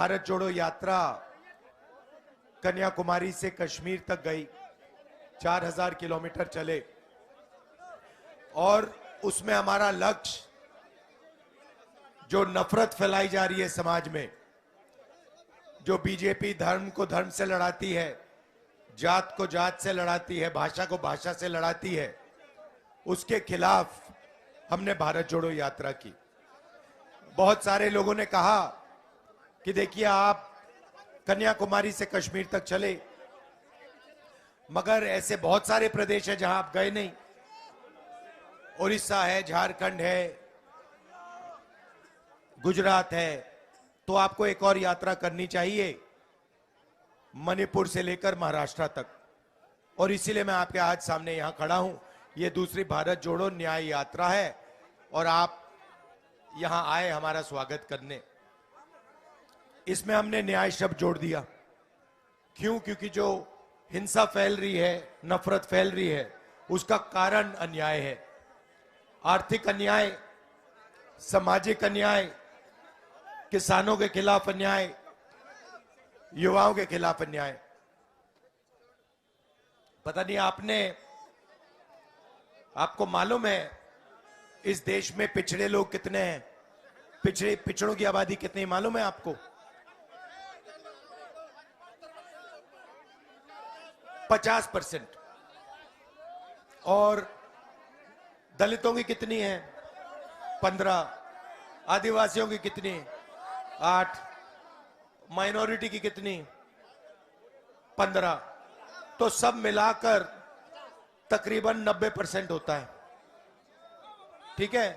भारत जोड़ो यात्रा कन्याकुमारी से कश्मीर तक गई, 4000 किलोमीटर चले और उसमें हमारा लक्ष्य, जो नफरत फैलाई जा रही है समाज में, जो बीजेपी धर्म को धर्म से लड़ाती है, जात को जात से लड़ाती है, भाषा को भाषा से लड़ाती है, उसके खिलाफ हमने भारत जोड़ो यात्रा की। बहुत सारे लोगों ने कहा कि देखिए आप कन्याकुमारी से कश्मीर तक चले, मगर ऐसे बहुत सारे प्रदेश हैं जहां आप गए नहीं। उड़ीसा है, झारखंड है, गुजरात है, तो आपको एक और यात्रा करनी चाहिए, मणिपुर से लेकर महाराष्ट्र तक। और इसीलिए मैं आपके आज सामने यहां खड़ा हूं। यह दूसरी भारत जोड़ो न्याय यात्रा है और आप यहां आए हमारा स्वागत करने। इसमें हमने न्याय शब्द जोड़ दिया। क्यों? क्योंकि जो हिंसा फैल रही है, नफरत फैल रही है, उसका कारण अन्याय है। आर्थिक अन्याय, सामाजिक अन्याय, किसानों के खिलाफ अन्याय, युवाओं के खिलाफ अन्याय। पता नहीं आपको मालूम है इस देश में पिछड़े लोग कितने हैं? पिछड़ों की आबादी कितनी मालूम है आपको? 50%। और दलितों की कितनी है? 15। आदिवासियों की कितनी? 8। माइनॉरिटी की कितनी? 15। तो सब मिलाकर तकरीबन 90% होता है। ठीक है।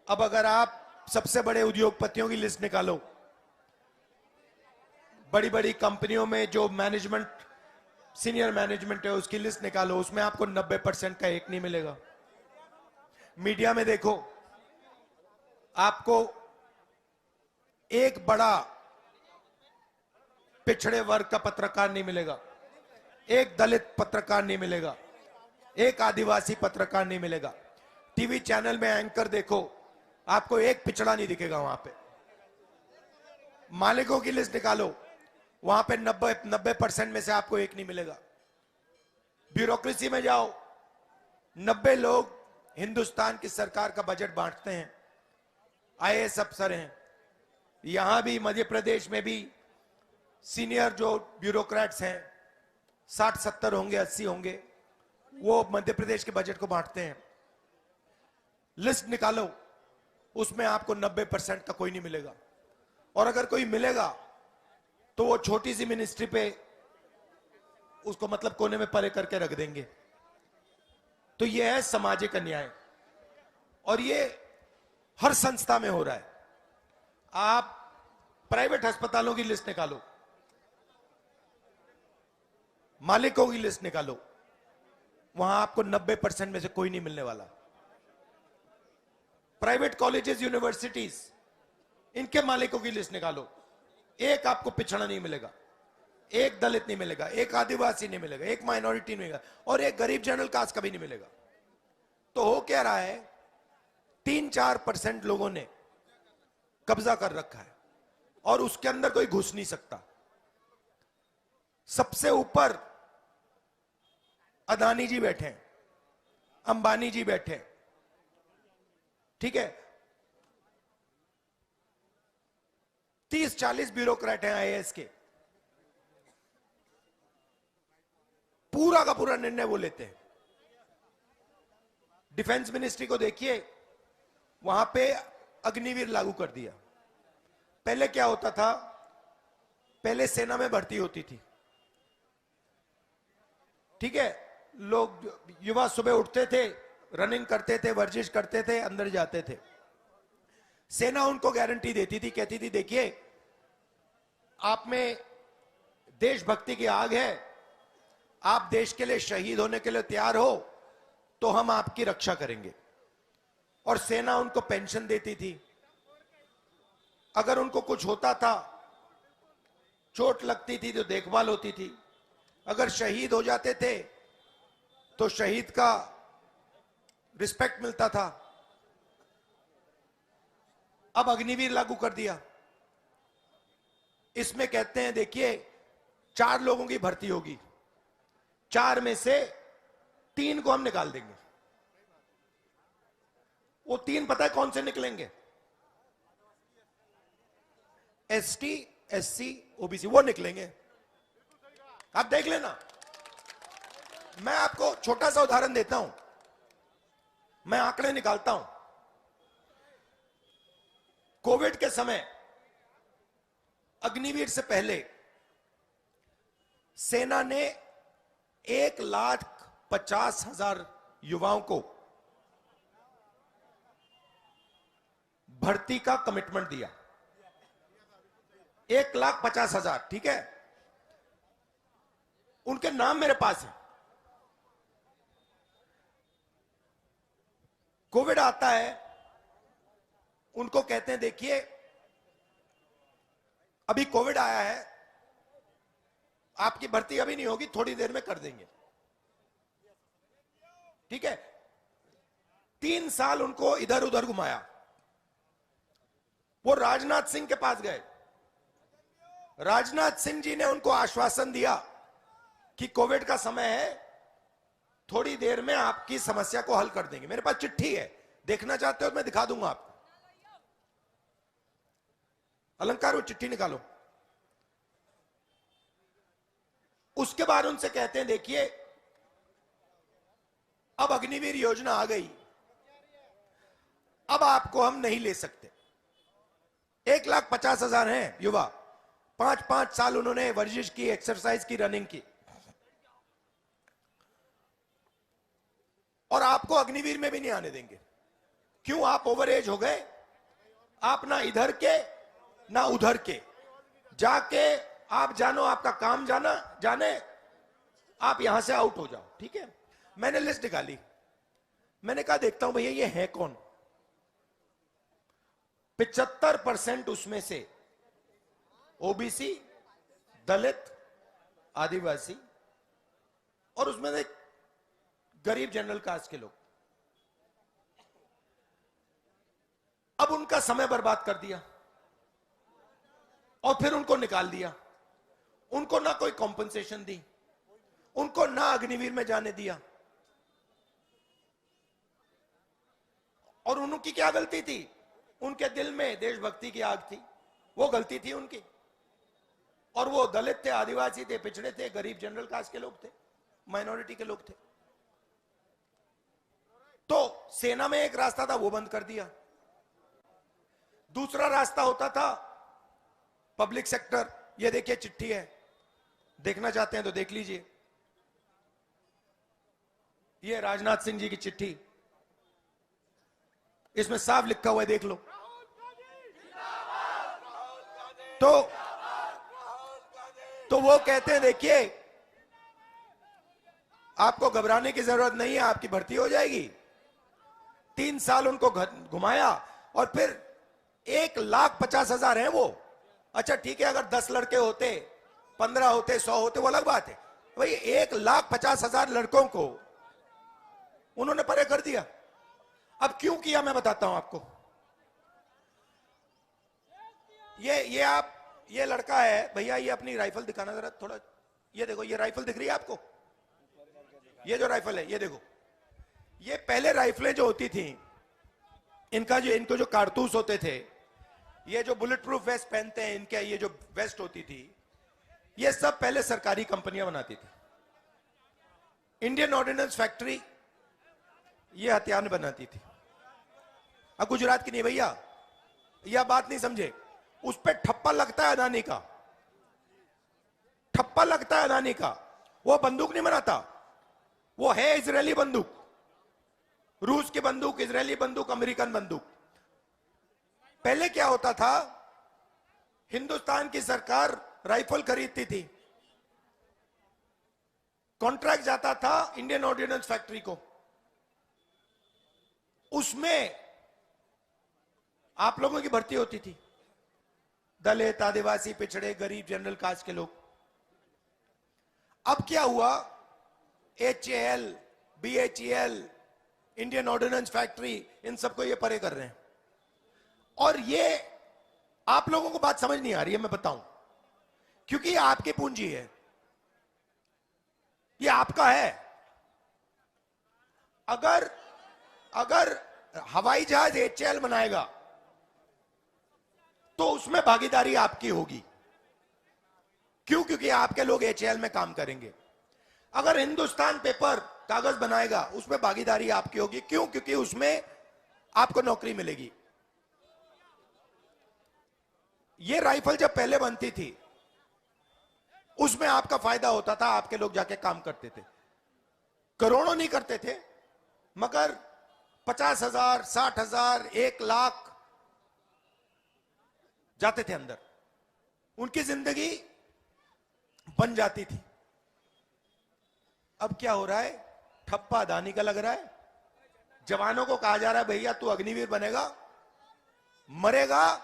अब अगर आप सबसे बड़े उद्योगपतियों की लिस्ट निकालो, बड़ी बड़ी कंपनियों में जो मैनेजमेंट, सीनियर मैनेजमेंट है, उसकी लिस्ट निकालो, उसमें आपको 90% का एक नहीं मिलेगा। मीडिया में देखो, आपको एक बड़ा पिछड़े वर्ग का पत्रकार नहीं मिलेगा, एक दलित पत्रकार नहीं मिलेगा, एक आदिवासी पत्रकार नहीं मिलेगा। टीवी चैनल में एंकर देखो, आपको एक पिछड़ा नहीं दिखेगा वहां पे। मालिकों की लिस्ट निकालो, वहां पे 90% में से आपको एक नहीं मिलेगा। ब्यूरोक्रेसी में जाओ, 90 लोग हिंदुस्तान की सरकार का बजट बांटते हैं, आईएएस अफसर हैं। यहां भी मध्य प्रदेश में भी सीनियर जो ब्यूरोक्रेट्स हैं, 60-70 होंगे, 80 होंगे, वो मध्य प्रदेश के बजट को बांटते हैं। लिस्ट निकालो, उसमें आपको 90% का कोई नहीं मिलेगा। और अगर कोई मिलेगा तो वो छोटी सी मिनिस्ट्री पे उसको मतलब कोने में परे करके रख देंगे। तो ये है सामाजिक अन्याय, और ये हर संस्था में हो रहा है। आप प्राइवेट अस्पतालों की लिस्ट निकालो, मालिकों की लिस्ट निकालो, वहां आपको 90% में से कोई नहीं मिलने वाला। प्राइवेट कॉलेजेस, यूनिवर्सिटीज, इनके मालिकों की लिस्ट निकालो, एक आपको पिछड़ा नहीं मिलेगा, एक दलित नहीं मिलेगा, एक आदिवासी नहीं मिलेगा, एक माइनॉरिटी नहीं मिलेगा, और एक गरीब जनरल कास्ट का भी नहीं मिलेगा। तो हो क्या रहा है? 3-4% लोगों ने कब्जा कर रखा है और उसके अंदर कोई घुस नहीं सकता। सबसे ऊपर अदानी जी बैठे हैं, अंबानी जी बैठे हैं, ठीक है। 30-40 ब्यूरोक्रेट हैं आईएएस के, पूरा का पूरा निर्णय वो लेते हैं। डिफेंस मिनिस्ट्री को देखिए, वहां पे अग्निवीर लागू कर दिया। पहले क्या होता था? पहले सेना में भर्ती होती थी, ठीक है। लोग, युवा सुबह उठते थे, रनिंग करते थे, वर्जिश करते थे, अंदर जाते थे। सेना उनको गारंटी देती थी, कहती थी देखिए आप में देशभक्ति की आग है, आप देश के लिए शहीद होने के लिए तैयार हो तो हम आपकी रक्षा करेंगे। और सेना उनको पेंशन देती थी। अगर उनको कुछ होता था, चोट लगती थी तो देखभाल होती थी। अगर शहीद हो जाते थे तो शहीद का रिस्पेक्ट मिलता था। अब अग्निवीर लागू कर दिया। इसमें कहते हैं देखिए 4 लोगों की भर्ती होगी, 4 में से 3 को हम निकाल देंगे। वो 3 पता है कौन से निकलेंगे? एसटी, एससी, ओबीसी, वो निकलेंगे। आप देख लेना। मैं आपको छोटा सा उदाहरण देता हूं, मैं आंकड़े निकालता हूं। कोविड के समय अग्निवीर से पहले सेना ने 1,50,000 युवाओं को भर्ती का कमिटमेंट दिया। 1,50,000, ठीक है। उनके नाम मेरे पास है। कोविड आता है, उनको कहते हैं देखिए अभी कोविड आया है, आपकी भर्ती अभी नहीं होगी, थोड़ी देर में कर देंगे, ठीक है। 3 साल उनको इधर उधर घुमाया। वो राजनाथ सिंह के पास गए। राजनाथ सिंह जी ने उनको आश्वासन दिया कि कोविड का समय है, थोड़ी देर में आपकी समस्या को हल कर देंगे। मेरे पास चिट्ठी है, देखना चाहते हो मैं दिखा दूंगा आपको। अलंकार, वो चिट्ठी निकालो। उसके बाद उनसे कहते हैं देखिए अब अग्निवीर योजना आ गई, अब आपको हम नहीं ले सकते। 1,50,000 हैं युवा, 5-5 साल उन्होंने वर्जिश की, एक्सरसाइज की, रनिंग की, और आपको अग्निवीर में भी नहीं आने देंगे। क्यों? आप ओवर एज हो गए, आप ना इधर के ना उधर के, जाके आप जानो, आपका काम जाने, आप यहां से आउट हो जाओ, ठीक है। मैंने लिस्ट निकाली, मैंने कहा देखता हूं भैया ये है कौन। 75% उसमें से ओबीसी, दलित, आदिवासी, और उसमें से गरीब जनरल कास्ट के लोग। अब उनका समय बर्बाद कर दिया और फिर उनको निकाल दिया। उनको ना कोई कॉम्पनसेशन दी, उनको ना अग्निवीर में जाने दिया। और उनकी क्या गलती थी? उनके दिल में देशभक्ति की आग थी, वो गलती थी उनकी। और वो दलित थे, आदिवासी थे, पिछड़े थे, गरीब जनरल कास्ट के लोग थे, माइनॉरिटी के लोग थे। तो सेना में एक रास्ता था, वो बंद कर दिया। दूसरा रास्ता होता था पब्लिक सेक्टर। ये देखिए चिट्ठी है, देखना चाहते हैं तो देख लीजिए। ये राजनाथ सिंह जी की चिट्ठी, इसमें साफ लिखा हुआ है, देख लो। तो वो कहते हैं देखिए आपको घबराने की जरूरत नहीं है, आपकी भर्ती हो जाएगी। 3 साल उनको घुमाया और फिर 1,50,000 हैं वो। अच्छा ठीक है, अगर 10 लड़के होते, 15 होते, 100 होते, वो अलग बात है। भाई 1,50,000 लड़कों को उन्होंने परे कर दिया। अब क्यों किया मैं बताता हूं आपको। ये लड़का है भैया, ये अपनी राइफल दिखाना जरा थोड़ा। ये देखो, ये राइफल दिख रही है आपको? ये जो राइफल है, ये देखो। ये पहले राइफलें जो होती थी, इनको जो कारतूस होते थे, ये जो बुलेट प्रूफ वेस्ट पहनते हैं, इनके ये जो वेस्ट होती थी, ये सब पहले सरकारी कंपनियां बनाती थी। इंडियन ऑर्डिनेंस फैक्ट्री ये हथियार बनाती थी। अब गुजरात की नहीं भैया, यह बात नहीं समझे। उस पर ठप्पा लगता है अदानी का, ठप्पा लगता है अदानी का। वो बंदूक नहीं बनाता, वो है इजरायली बंदूक, रूस की बंदूक, इजरायली बंदूक, अमेरिकन बंदूक। पहले क्या होता था, हिंदुस्तान की सरकार राइफल खरीदती थी, कॉन्ट्रैक्ट जाता था इंडियन ऑर्डिनेंस फैक्ट्री को, उसमें आप लोगों की भर्ती होती थी, दलित, आदिवासी, पिछड़े, गरीब, जनरल कास्ट के लोग। अब क्या हुआ, HAL, BHEL, Indian ordnance factory, इन सबको ये परे कर रहे हैं। और ये आप लोगों को बात समझ नहीं आ रही है, मैं बताऊं। क्योंकि ये आपकी पूंजी है, ये आपका है। अगर हवाई जहाज एचएएल बनाएगा तो उसमें भागीदारी आपकी होगी। क्यों? क्योंकि आपके लोग एचएएल में काम करेंगे। अगर हिंदुस्तान पेपर कागज बनाएगा उसमें भागीदारी आपकी होगी। क्यों? क्योंकि उसमें आपको नौकरी मिलेगी। ये राइफल जब पहले बनती थी उसमें आपका फायदा होता था, आपके लोग जाके काम करते थे। करोड़ों नहीं करते थे, मगर 50,000, 60,000, 1,00,000 जाते थे अंदर, उनकी जिंदगी बन जाती थी। अब क्या हो रहा है? ठप्पा अदानी का लग रहा है। जवानों को कहा जा रहा है भैया तू अग्निवीर बनेगा, मरेगा,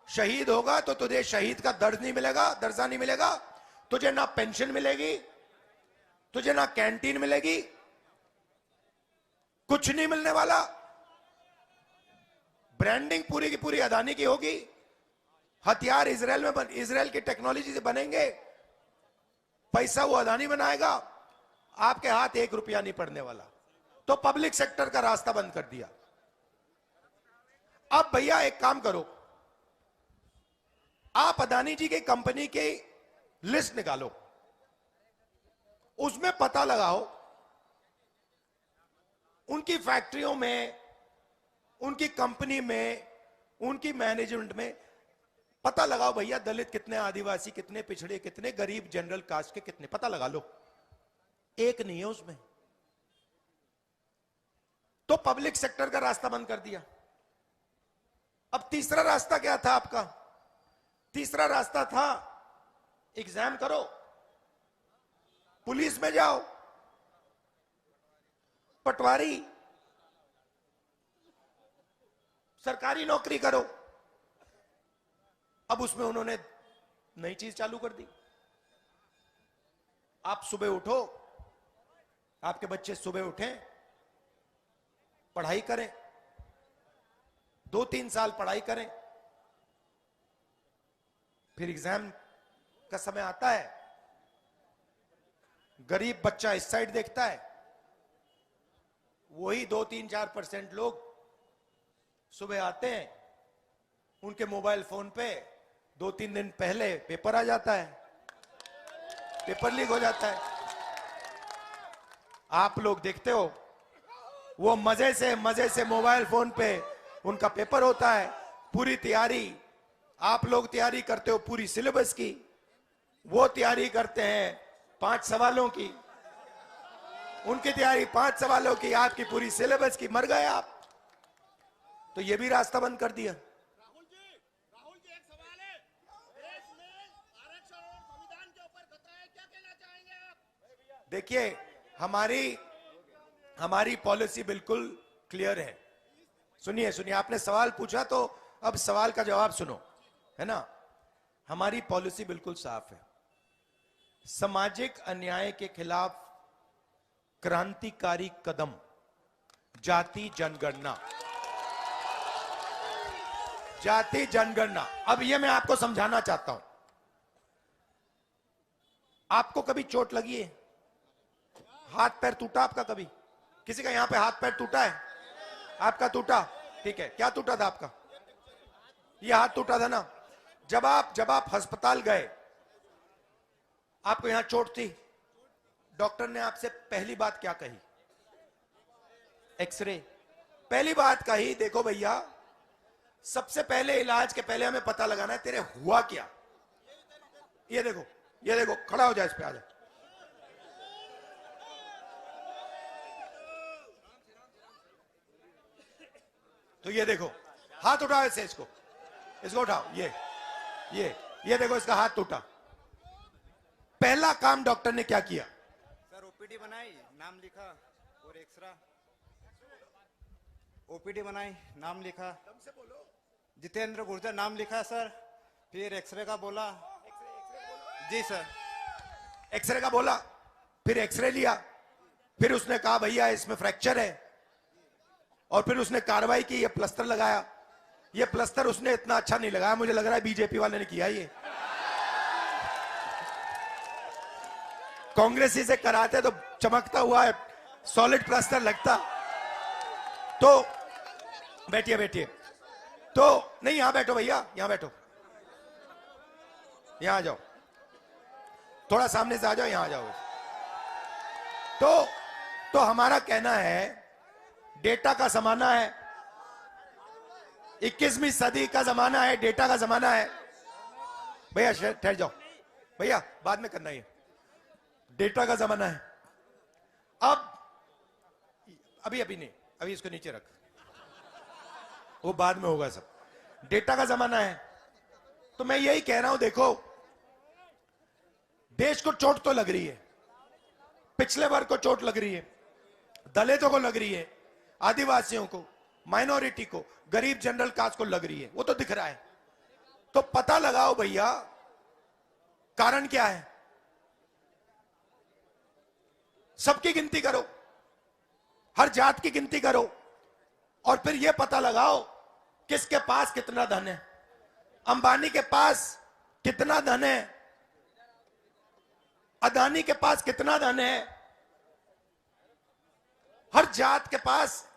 शहीद होगा तो तुझे शहीद का दर्द नहीं मिलेगा, दर्जा नहीं मिलेगा, तुझे ना पेंशन मिलेगी, तुझे ना कैंटीन मिलेगी, कुछ नहीं मिलने वाला। ब्रांडिंग पूरी की पूरी अदानी की होगी। हथियार इजराइल की टेक्नोलॉजी से बनेंगे, पैसा वो अदानी बनाएगा, आपके हाथ 1 रुपया नहीं पड़ने वाला। तो पब्लिक सेक्टर का रास्ता बंद कर दिया। अब भैया एक काम करो, आप अदानी जी की कंपनी की लिस्ट निकालो, उसमें पता लगाओ उनकी फैक्ट्रियों में, उनकी कंपनी में, उनकी मैनेजमेंट में पता लगाओ भैया दलित कितने, आदिवासी कितने, पिछड़े कितने, गरीब जनरल कास्ट के कितने, पता लगा लो। एक नहीं है उसमें। तो पब्लिक सेक्टर का रास्ता बंद कर दिया। अब तीसरा रास्ता क्या था आपका? तीसरा रास्ता था एग्जाम करो, पुलिस में जाओ, पटवारी, सरकारी नौकरी करो। अब उसमें उन्होंने नई चीज चालू कर दी। आप सुबह उठो, आपके बच्चे सुबह उठें, पढ़ाई करें, 2-3 साल पढ़ाई करें, फिर एग्जाम का समय आता है, गरीब बच्चा इस साइड देखता है, वही 2-3-4% लोग सुबह आते हैं, उनके मोबाइल फोन पे 2-3 दिन पहले पेपर आ जाता है, पेपर लीक हो जाता है। आप लोग देखते हो, वो मजे से मोबाइल फोन पे उनका पेपर होता है, पूरी तैयारी। आप लोग तैयारी करते हो पूरी सिलेबस की, वो तैयारी करते हैं 5 सवालों की, उनकी तैयारी 5 सवालों की, आपकी पूरी सिलेबस की, मर गए आप। तो ये भी रास्ता बंद कर दिया। राहुल जी एक सवाल है, देश में आरक्षण और संविधान के ऊपर खतरा है, क्या कहना चाहेंगे आप? देखिए, हमारी पॉलिसी बिल्कुल क्लियर है। सुनिए, आपने सवाल पूछा तो अब सवाल का जवाब सुनो, है ना। हमारी पॉलिसी बिल्कुल साफ है। सामाजिक अन्याय के खिलाफ क्रांतिकारी कदम, जाति जनगणना, जाति जनगणना। अब ये मैं आपको समझाना चाहता हूं। आपको कभी चोट लगी है? हाथ पैर टूटा आपका कभी? किसी का यहां पे हाथ पैर टूटा है? आपका टूटा? ठीक है, क्या टूटा था आपका? ये हाथ टूटा था ना। जब आप अस्पताल गए, आपको यहां चोट थी, डॉक्टर ने आपसे पहली बात क्या कही? एक्सरे। पहली बात कही, देखो भैया, सबसे पहले इलाज के पहले हमें पता लगाना है तेरे हुआ क्या। ये देखो, खड़ा हो जाए, इस पे आ जा। तो ये देखो, हाथ उठाओ ऐसे, इसको उठाओ, ये देखो, इसका हाथ टूटा। पहला काम डॉक्टर ने क्या किया? सर ओपीडी बनाई, नाम लिखा और एक्सरा। ओपीडी बनाई, नाम लिखा, जितेंद्र गुर्जर नाम लिखा सर। फिर एक्सरे का बोला। जी सर। एक्सरे का बोला, फिर एक्सरे लिया, फिर उसने कहा भैया इसमें फ्रैक्चर है, और फिर उसने कार्रवाई की, ये प्लास्टर लगाया। ये प्लास्टर उसने इतना अच्छा नहीं लगाया, मुझे लग रहा है बीजेपी वाले ने किया ये। कांग्रेसी से कराते तो चमकता हुआ सॉलिड प्लास्टर लगता। तो बैठिए बैठिए। तो नहीं, यहां बैठो भैया, यहां बैठो, यहां आ जाओ, थोड़ा सामने से आ जाओ, यहां आ जाओ। तो हमारा कहना है डेटा का जमाना है, 21वीं सदी का जमाना है, डेटा का जमाना है। भैया ठहर जाओ भैया, बाद में करना है, डेटा का जमाना है। अब अभी नहीं, अभी इसको नीचे रख, वो बाद में होगा सब। डेटा का जमाना है। तो मैं यही कह रहा हूं, देखो देश को चोट तो लग रही है, पिछले वर्ग को चोट लग रही है, दलितों को लग रही है, आदिवासियों को, माइनॉरिटी को, गरीब जनरल कास्ट को लग रही है, वो तो दिख रहा है। तो पता लगाओ भैया कारण क्या है, सबकी गिनती करो, हर जात की गिनती करो, और फिर यह पता लगाओ किसके पास कितना धन है। अंबानी के पास कितना धन है, अदानी के पास कितना धन है, हर जात के पास।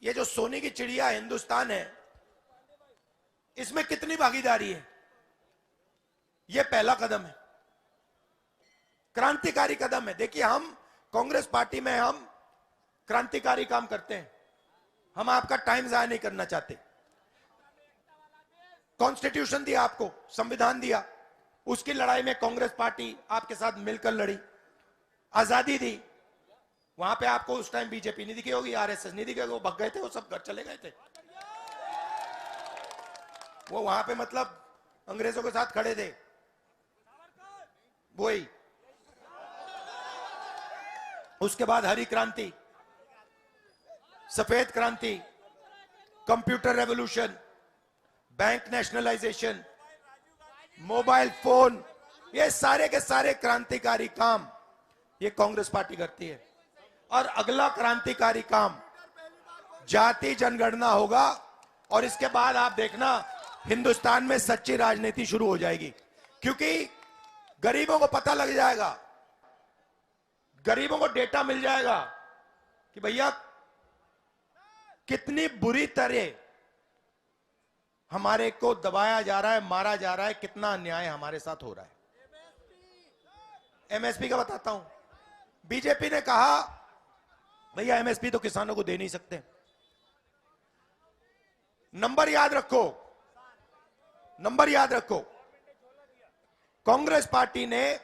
ये जो सोने की चिड़िया हिंदुस्तान है, इसमें कितनी भागीदारी है। यह पहला कदम है, क्रांतिकारी कदम है। देखिए, हम कांग्रेस पार्टी में हम क्रांतिकारी काम करते हैं, हम आपका टाइम जाया नहीं करना चाहते। कॉन्स्टिट्यूशन दिया आपको, संविधान दिया, उसकी लड़ाई में कांग्रेस पार्टी आपके साथ मिलकर लड़ी। आजादी दी, वहां पे आपको उस टाइम बीजेपी नहीं दिखी होगी, आरएसएस नहीं दिखे, वो भग गए थे, वो सब घर चले गए थे। वो वहां पे मतलब अंग्रेजों के साथ खड़े थे, वही। उसके बाद हरी क्रांति, सफेद क्रांति, computer revolution, bank nationalisation, mobile phone, ये सारे के सारे क्रांतिकारी काम ये कांग्रेस पार्टी करती है। और अगला क्रांतिकारी काम जाति जनगणना होगा, और इसके बाद आप देखना हिंदुस्तान में सच्ची राजनीति शुरू हो जाएगी, क्योंकि गरीबों को पता लग जाएगा, गरीबों को डेटा मिल जाएगा कि भैया कितनी बुरी तरह हमारे को दबाया जा रहा है, मारा जा रहा है, कितना अन्याय हमारे साथ हो रहा है। एमएसपी का बताता हूं। बीजेपी ने कहा भैया एमएसपी तो किसानों को दे नहीं सकते। नंबर याद रखो, नंबर याद रखो, कांग्रेस पार्टी ने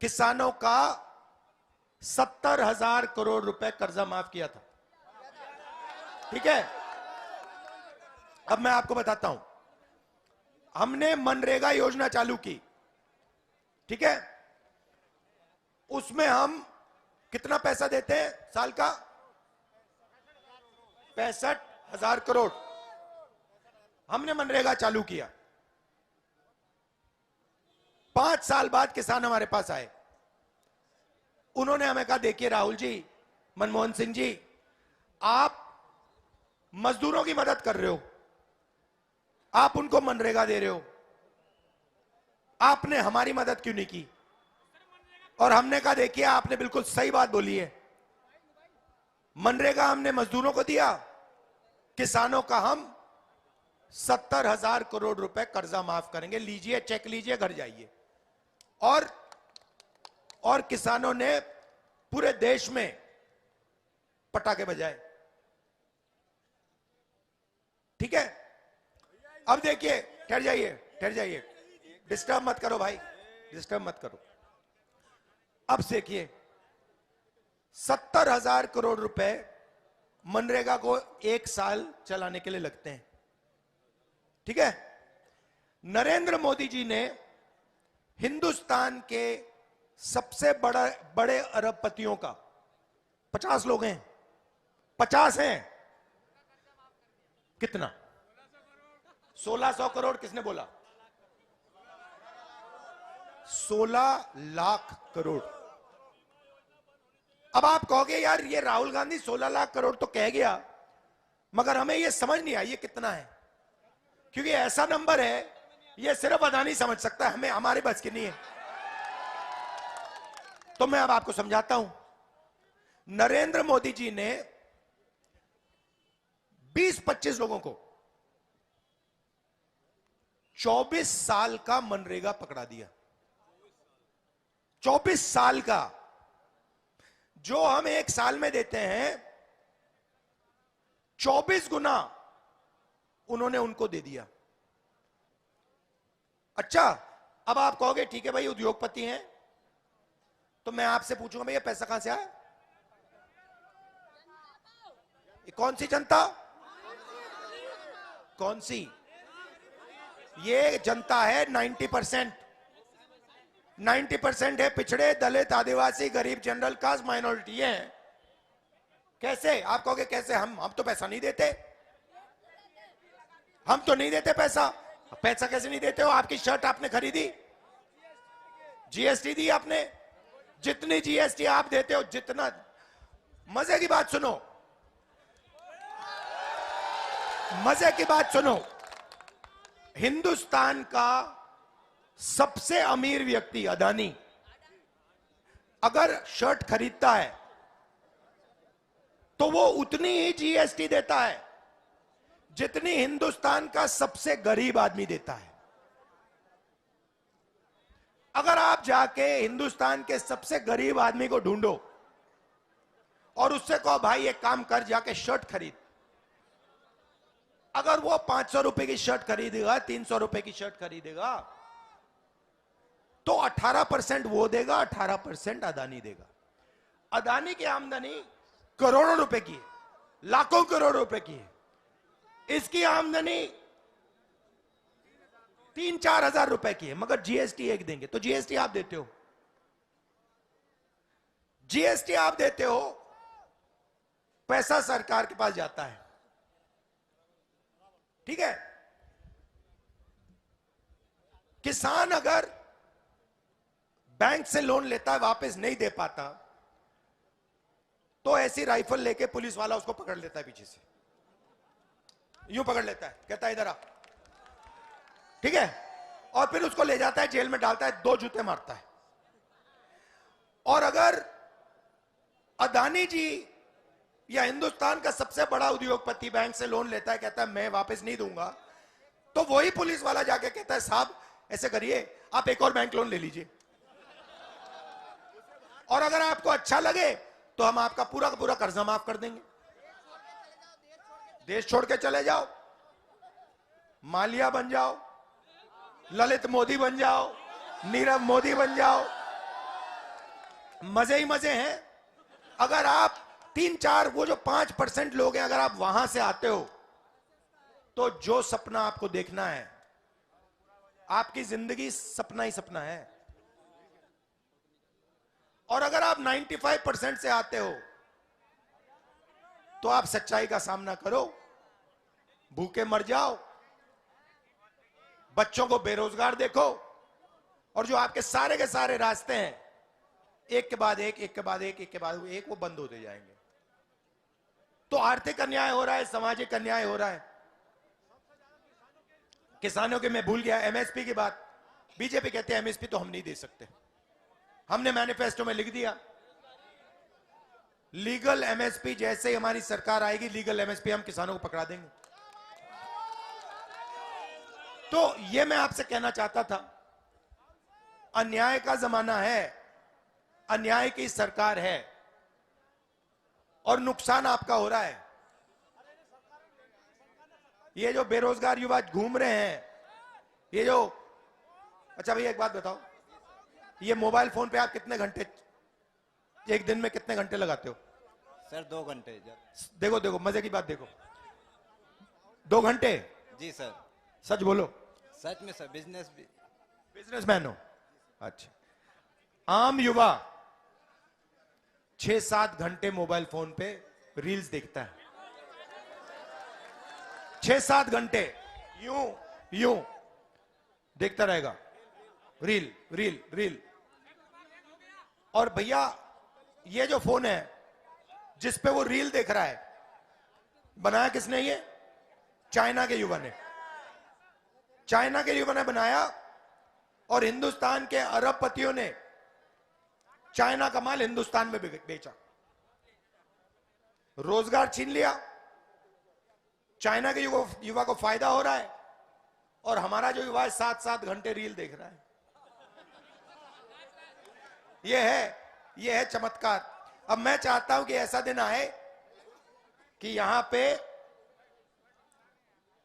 किसानों का 70,000 करोड़ रुपए कर्जा माफ किया था, ठीक है। अब मैं आपको बताता हूं, हमने मनरेगा योजना चालू की, ठीक है। उसमें हम कितना पैसा देते हैं साल का, 65,000 करोड़ हमने मनरेगा चालू किया। 5 साल बाद किसान हमारे पास आए, उन्होंने हमें कहा देखिए राहुल जी, मनमोहन सिंह जी, आप मजदूरों की मदद कर रहे हो, आप उनको मनरेगा दे रहे हो, आपने हमारी मदद क्यों नहीं की। और हमने कहा देखिए आपने बिल्कुल सही बात बोली है, मनरेगा हमने मजदूरों को दिया, किसानों का हम 70,000 करोड़ रुपए कर्जा माफ करेंगे, लीजिए चेक लीजिए, घर जाइए। और किसानों ने पूरे देश में पटाखे बजाए, ठीक है। अब देखिए, ठहर जाइए, ठहर जाइए, डिस्टर्ब मत करो भाई, डिस्टर्ब मत करो। अब देखिए 70,000 करोड़ रुपए मनरेगा को 1 साल चलाने के लिए लगते हैं, ठीक है। नरेंद्र मोदी जी ने हिंदुस्तान के सबसे बड़े अरबपतियों का, 50 लोग हैं, 50 हैं, कितना 1600 करोड़, किसने बोला 16 लाख करोड़। अब आप कहोगे यार ये राहुल गांधी 16 लाख करोड़ तो कह गया, मगर हमें ये समझ नहीं आई ये कितना है, क्योंकि ऐसा नंबर है ये सिर्फ अदानी समझ सकता है, हमें हमारे बस की नहीं है। तो मैं अब आपको समझाता हूं। नरेंद्र मोदी जी ने 20-25 लोगों को 24 साल का मनरेगा पकड़ा दिया। 24 साल का, जो हम एक साल में देते हैं 24 गुना उन्होंने उनको दे दिया। अच्छा, अब आप कहोगे ठीक है भाई उद्योगपति हैं, तो मैं आपसे पूछूंगा भैया पैसा कहां से आया? ये कौन सी जनता? कौन सी? ये जनता है 90%। 90% है पिछड़े, दलित, आदिवासी, गरीब, जनरल कास्ट, माइनॉरिटी है। कैसे? आप कहोगे कैसे? हम तो पैसा नहीं देते, हम तो नहीं देते पैसा। पैसा कैसे नहीं देते हो? आपकी शर्ट आपने खरीदी, जीएसटी दी आपने। जितनी जीएसटी आप देते हो, जितना, मजे की बात सुनो, मजे की बात सुनो, हिंदुस्तान का सबसे अमीर व्यक्ति अदानी अगर शर्ट खरीदता है तो वो उतनी ही जीएसटी देता है जितनी हिंदुस्तान का सबसे गरीब आदमी देता है। अगर आप जाके हिंदुस्तान के सबसे गरीब आदमी को ढूंढो और उससे कहो भाई एक काम कर, जाके शर्ट खरीद, अगर वो 500 रुपए की शर्ट खरीदेगा, 300 रुपए की शर्ट खरीदेगा, तो 18% वो देगा, 18% अदानी देगा। अदानी की आमदनी करोड़ों रुपए की है, लाखों करोड़ रुपए की है। इसकी आमदनी 3-4 हजार रुपए की है, मगर जीएसटी एक देंगे। तो जीएसटी आप देते हो, जीएसटी आप देते हो, पैसा सरकार के पास जाता है, ठीक है। किसान अगर बैंक से लोन लेता है, वापस नहीं दे पाता, तो ऐसी राइफल लेके पुलिस वाला उसको पकड़ लेता है, पीछे से यूं पकड़ लेता है, कहता है इधर आ, ठीक है, और फिर उसको ले जाता है जेल में, डालता है, 2 जूते मारता है। और अगर अदानी जी या हिंदुस्तान का सबसे बड़ा उद्योगपति बैंक से लोन लेता है, कहता है मैं वापस नहीं दूंगा, तो वही पुलिस वाला जाके कहता है साहब ऐसे करिए, आप एक और बैंक लोन ले लीजिए, और अगर आपको अच्छा लगे तो हम आपका पूरा का पूरा कर्जा माफ कर देंगे, देश छोड़ के चले जाओ, मालिया बन जाओ, ललित मोदी बन जाओ, नीरव मोदी बन जाओ, मजे ही मजे हैं। अगर आप 3-4, वो जो 5% लोग हैं, अगर आप वहां से आते हो तो जो सपना आपको देखना है, आपकी जिंदगी सपना ही सपना है। और अगर आप 95% से आते हो तो आप सच्चाई का सामना करो, भूखे मर जाओ, बच्चों को बेरोजगार देखो, और जो आपके सारे के सारे रास्ते हैं एक के बाद एक, एक के बाद एक, एक के बाद एक, वो बंद होते जाएंगे। तो आर्थिक अन्याय हो रहा है, सामाजिक अन्याय हो रहा है। किसानों के, मैं भूल गया एमएसपी की बात, बीजेपी कहते हैं एमएसपी तो हम नहीं दे सकते, हमने मैनिफेस्टो में लिख दिया लीगल एमएसपी, जैसे ही हमारी सरकार आएगी लीगल एमएसपी हम किसानों को पकड़ा देंगे। तो ये मैं आपसे कहना चाहता था, अन्याय का जमाना है, अन्याय की सरकार है, और नुकसान आपका हो रहा है। ये जो बेरोजगार युवा घूम रहे हैं, ये जो, अच्छा भैया एक बात बताओ, ये मोबाइल फोन पे आप कितने घंटे, एक दिन में कितने घंटे लगाते हो? सर 2 घंटे। देखो देखो मजे की बात देखो, 2 घंटे? जी सर। सच बोलो। सच में सर, बिजनेसमैन हो? अच्छा। आम युवा 6-7 घंटे मोबाइल फोन पे रील्स देखता है, 6-7 घंटे यूं यूं देखता रहेगा, रील रील रील। और भैया ये जो फोन है जिस पे वो रील देख रहा है, बनाया किसने? ये चाइना के युवा ने, चाइना के युवा ने बनाया, और हिंदुस्तान के अरबपतियों ने चाइना का माल हिंदुस्तान में बेचा, रोजगार छीन लिया, चाइना के युवा को फायदा हो रहा है, और हमारा जो युवा है 7-7 घंटे रील देख रहा है। यह है चमत्कार। अब मैं चाहता हूं कि ऐसा दिन आए कि यहां पे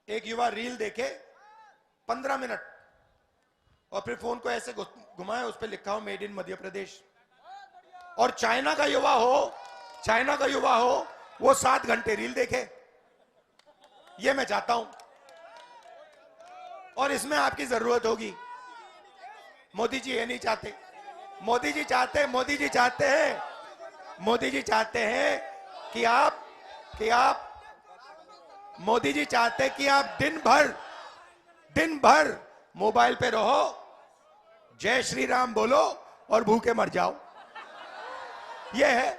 एक युवा रील देखे 15 मिनट और फिर फोन को ऐसे घुमाए, उस पर लिखा हो मेड इन मध्य प्रदेश, और चाइना का युवा हो वो 7 घंटे रील देखे। ये मैं चाहता हूं, और इसमें आपकी जरूरत होगी। मोदी जी ये नहीं चाहते। मोदी जी चाहते हैं कि आप मोदी जी चाहते हैं कि आप दिन भर मोबाइल पे रहो, जय श्री राम बोलो और भूखे मर जाओ। यह है।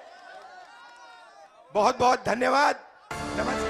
बहुत बहुत धन्यवाद। नमस्कार।